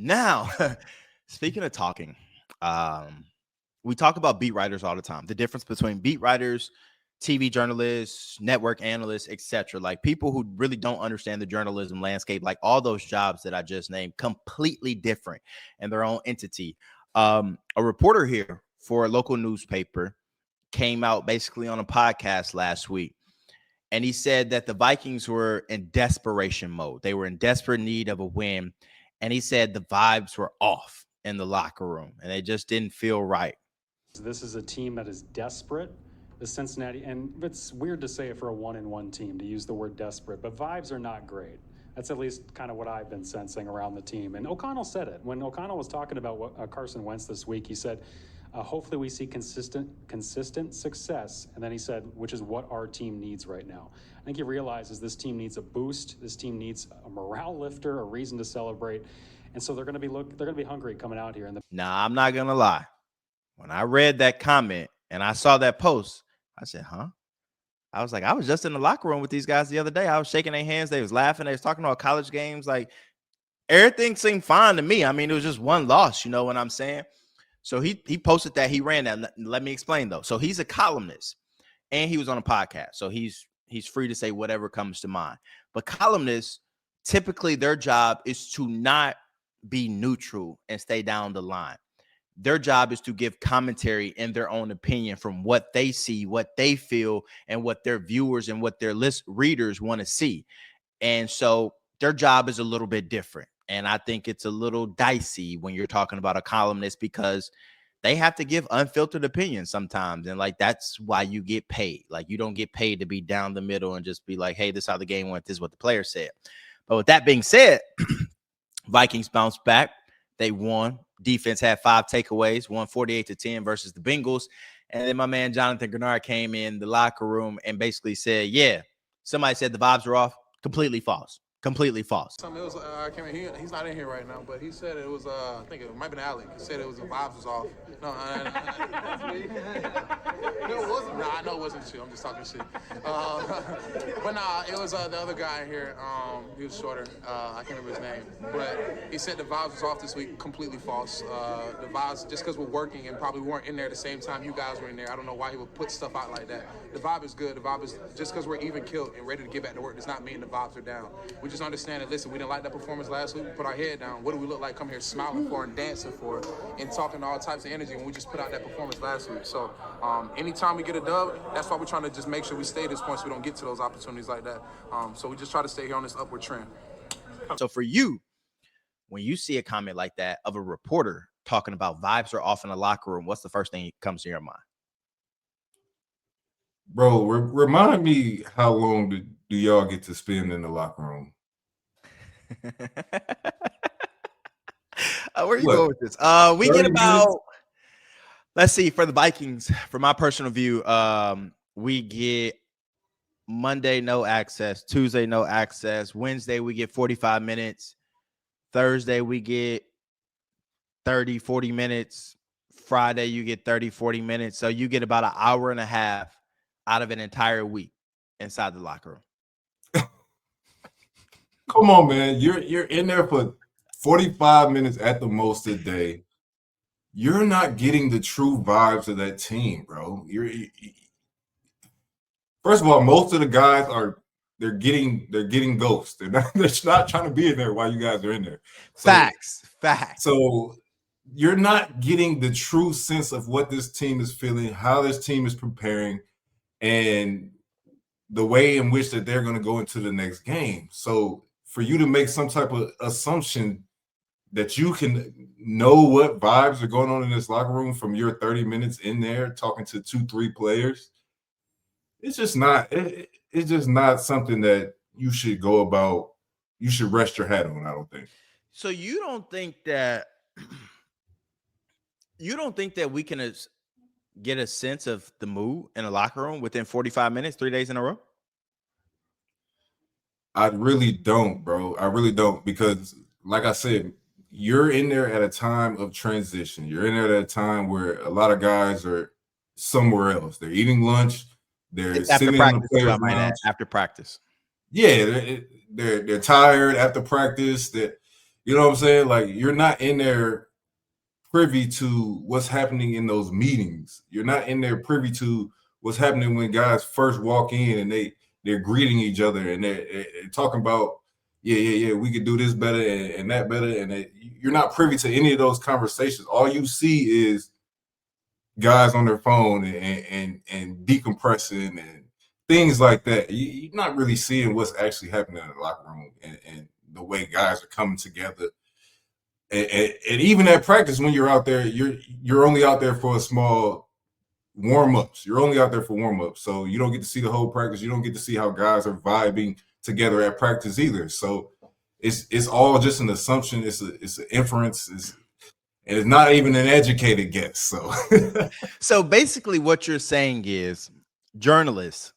Now, speaking of talking, we talk about beat writers all the time. The difference between beat writers, TV journalists, network analysts, etc. Like people who really don't understand the journalism landscape, like all those jobs that I just named, completely different in their own entity. A reporter here for a local newspaper came out basically on a podcast last week, and he said that the Vikings were in desperation mode. They were in desperate need of a win, and he said the vibes were off in the locker room, and they just didn't feel right. This is a team that is desperate. The Cincinnati, and it's weird to say it for a 1-1 team to use the word desperate, but vibes are not great. That's at least kind of what I've been sensing around the team. And O'Connell said it. When O'Connell was talking about Carson Wentz this week, he said, hopefully we see consistent success. And then he said, which is what our team needs right now. I think he realizes this team needs a boost. This team needs a morale lifter, a reason to celebrate. And so they're going to be hungry coming out here. Nah, I'm not going to lie. When I read that comment and I saw that post, I said, huh? I was like, I was just in the locker room with these guys the other day. I was shaking their hands. They was laughing. They was talking about college games. Like, everything seemed fine to me. I mean, it was just one loss. You know what I'm saying? So he posted that. He ran that. Let me explain, though. So he's a columnist, and he was on a podcast. So he's free to say whatever comes to mind. But columnists, typically their job is to not be neutral and stay down the line. Their job is to give commentary in their own opinion from what they see, what they feel, and what their viewers and what their readers want to see. And so their job is a little bit different. And I think it's a little dicey when you're talking about a columnist because they have to give unfiltered opinions sometimes. And like, that's why you get paid. Like, you don't get paid to be down the middle and just be like, hey, this is how the game went. This is what the player said. But with that being said, Vikings bounced back. They won. Defense had 5 takeaways, won 48-10 versus the Bengals. And then my man Jonathan Greenard came in the locker room and basically said, yeah, somebody said the vibes are off. Completely false. Completely false. It was, I can't remember, he's not in here right now, but he said it was, I think it might have been Alec. He said it was the vibes was off. No, no, it wasn't. Nah, I know it wasn't you. I'm just talking shit. But nah, it was the other guy here. He was shorter. I can't remember his name. But he said the vibes was off this week. Completely false. The vibes, just because we're working and probably weren't in there at the same time you guys were in there, I don't know why he would put stuff out like that. The vibe is good. The vibe is, just because we're even killed and ready to get back to work does not mean the vibes are down. We just understand that, listen, we didn't like that performance last week. We put our head down. What do we look like come here smiling for and dancing for and talking all types of energy when we just put out that performance last week? So anytime we get a dub, that's why we're trying to just make sure we stay at this point so we don't get to those opportunities like that. So we just try to stay here on this upward trend. So for you, when you see a comment like that of a reporter talking about vibes are off in the locker room, what's the first thing that comes to your mind? Bro, remind me, how long do y'all get to spend in the locker room? Where are you going with this? We get about, let's see, for the Vikings, for my personal view, we get Monday, no access. Tuesday, no access. Wednesday, we get 45 minutes. Thursday, we get 30, 40 minutes. Friday, you get 30, 40 minutes. So you get about an hour and a half out of an entire week inside the locker room. Come on, man. You're in there for 45 minutes at the most a day. You're not getting the true vibes of that team, bro. First of all, most of the guys they're getting ghosts. They're not trying to be in there while you guys are in there. So, Facts. So you're not getting the true sense of what this team is feeling, how this team is preparing, and the way in which that they're going to go into the next game. So for you to make some type of assumption that you can know what vibes are going on in this locker room from your 30 minutes in there talking to 2-3 players, it's just not something that you should go about. You should rest your hat on, I don't think. So you don't think that we can get a sense of the mood in a locker room within 45 minutes, 3 days in a row? I really don't, bro. I really don't, because like I said, you're in there at a time of transition. You're in there at a time where a lot of guys are somewhere else. They're eating lunch. They're sitting on the players' lounge. After practice. Yeah, they're tired after practice. That You know what I'm saying? Like, you're not in there privy to what's happening in those meetings. You're not in there privy to what's happening when guys first walk in and they're greeting each other and they're talking about, yeah, we could do this better and that better. And you're not privy to any of those conversations. All you see is guys on their phone and decompressing and things like that. You're not really seeing what's actually happening in the locker room and the way guys are coming together. And even at practice, when you're out there, you're only out there for a small warm-ups. You're only out there for warm-ups. So you don't get to see the whole practice. You don't get to see how guys are vibing together at practice either. So it's all just an assumption. It's an inference. And it's not even an educated guess. So basically what you're saying is journalists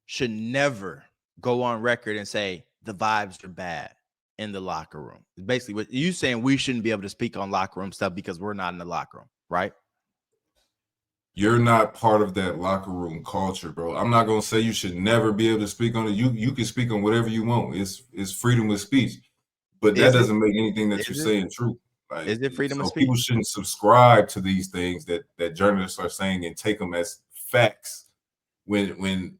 should never go on record and say the vibes are bad in the locker room. Basically what you saying, we shouldn't be able to speak on locker room stuff because we're not in the locker room, right? You're not part of that locker room culture, bro. I'm not gonna say you should never be able to speak on it. You can speak on whatever you want. It's freedom of speech, but that doesn't make anything that you're saying true. Like, is it freedom of speech? People shouldn't subscribe to these things that journalists are saying and take them as facts when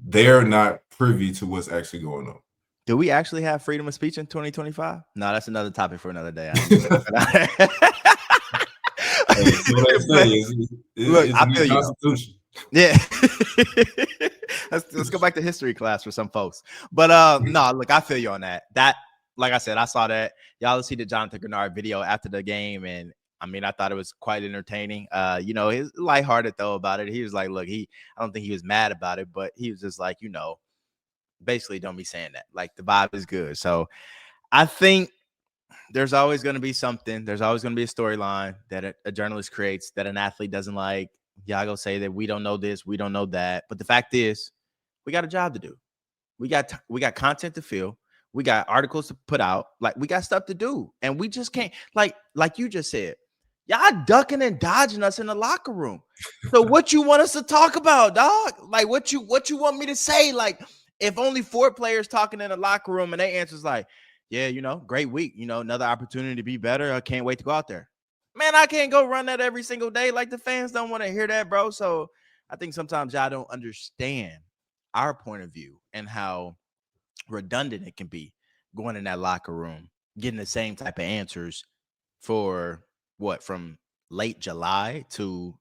they're not privy to what's actually going on. Do we actually have freedom of speech in 2025? No, that's another topic for another day. Look, I feel you. Yeah. let's go back to history class for some folks. But no, look, I feel you on that. That, like I said, I saw that. Y'all see the Jonathan Greenard video after the game, and I mean, I thought it was quite entertaining. He's lighthearted though about it. He was like, look, I don't think he was mad about it, but he was just like, basically don't be saying that. Like, the vibe is good. So I think there's always going to be something. There's always going to be a storyline that a journalist creates that an athlete doesn't like. Yago say that we don't know this, we don't know that. But the fact is, we got a job to do. We got content to fill. We got articles to put out. Like, we got stuff to do. And we just can't, like you just said, y'all ducking and dodging us in the locker room. So what you want us to talk about, dog? Like, what you want me to say? Like, if only 4 players talking in the locker room and their answer's like, yeah, great week, another opportunity to be better. I can't wait to go out there. Man, I can't go run that every single day. Like, the fans don't want to hear that, bro. So I think sometimes y'all don't understand our point of view and how redundant it can be going in that locker room, getting the same type of answers for from late July to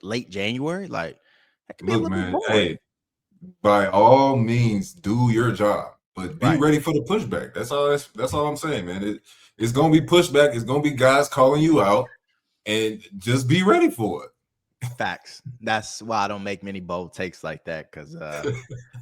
late January. Like, that can be a little bit boring. Hey, by all means, do your job, but be ready for the pushback. That's all I'm saying, man. It's gonna be pushback. It's gonna be guys calling you out, and just be ready for it. Facts. That's why I don't make many bold takes like that, because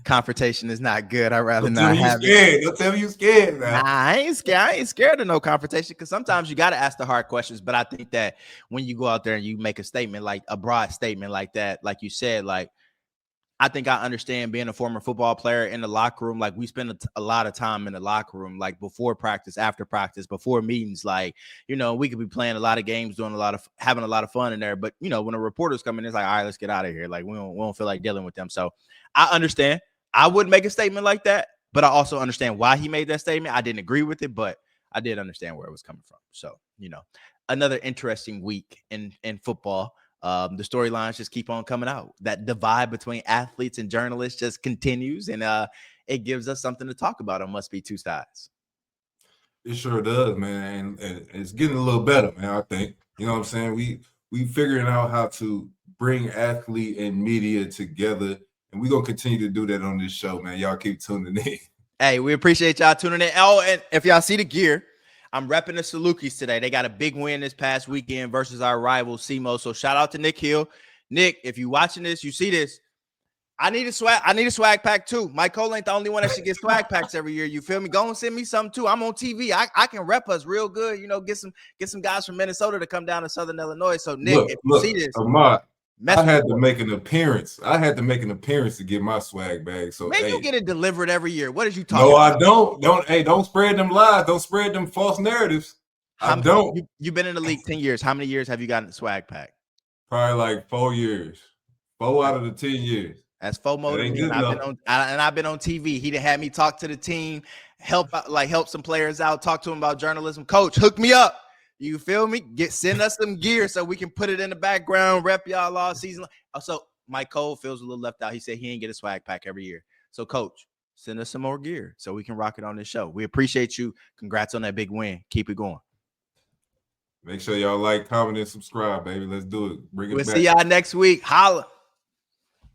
confrontation is not good. I'd rather not have it. Don't tell me you're scared now. Nah, I ain't scared. I ain't scared of no confrontation, because sometimes you got to ask the hard questions. But I think that when you go out there and you make a statement, like a broad statement like that, like you said, like, I think I understand being a former football player in the locker room. Like, we spend a lot of time in the locker room, like before practice, after practice, before meetings. Like, we could be playing a lot of games, having a lot of fun in there. But, when a reporter's coming, it's like, all right, let's get out of here. Like, we don't feel like dealing with them. So I understand. I wouldn't make a statement like that, but I also understand why he made that statement. I didn't agree with it, but I did understand where it was coming from. So, another interesting week in football. The storylines just keep on coming out. That divide between athletes and journalists just continues, and it gives us something to talk about on Must Be Two Sides. It sure does, man, and it's getting a little better, man. I think, what I'm saying. We figuring out how to bring athlete and media together, and we're gonna continue to do that on this show, man. Y'all keep tuning in. Hey, we appreciate y'all tuning in. Oh, and if y'all see the gear, I'm repping the Salukis today. They got a big win this past weekend versus our rival, SEMO. So shout out to Nick Hill. Nick, if you watching this, you see this. I need a swag pack too. MyCole ain't the only one that should get swag packs every year. You feel me? Go and send me something too. I'm on TV. I can rep us real good. Get some guys from Minnesota to come down to Southern Illinois. So Nick, if you see this, Ahmad, I had to make an appearance. To get my swag bag. So man, you get it delivered every year. What is you talking about? No, I don't. Don't spread them lies. Don't spread them false narratives. You've been in the league 10 years. How many years have you gotten the swag pack? Probably like 4 years. 4 out of the 10 years. That's FOMO to me. I've been on TV. He done had me talk to the team, help some players out, talk to them about journalism. Coach, hook me up. You feel me? Send us some gear so we can put it in the background, rep y'all all season. Also, MyCole feels a little left out. He said he ain't get a swag pack every year. So, Coach, send us some more gear so we can rock it on this show. We appreciate you. Congrats on that big win. Keep it going. Make sure y'all like, comment, and subscribe, baby. Let's do it. Bring it back. We'll see y'all next week. Holla.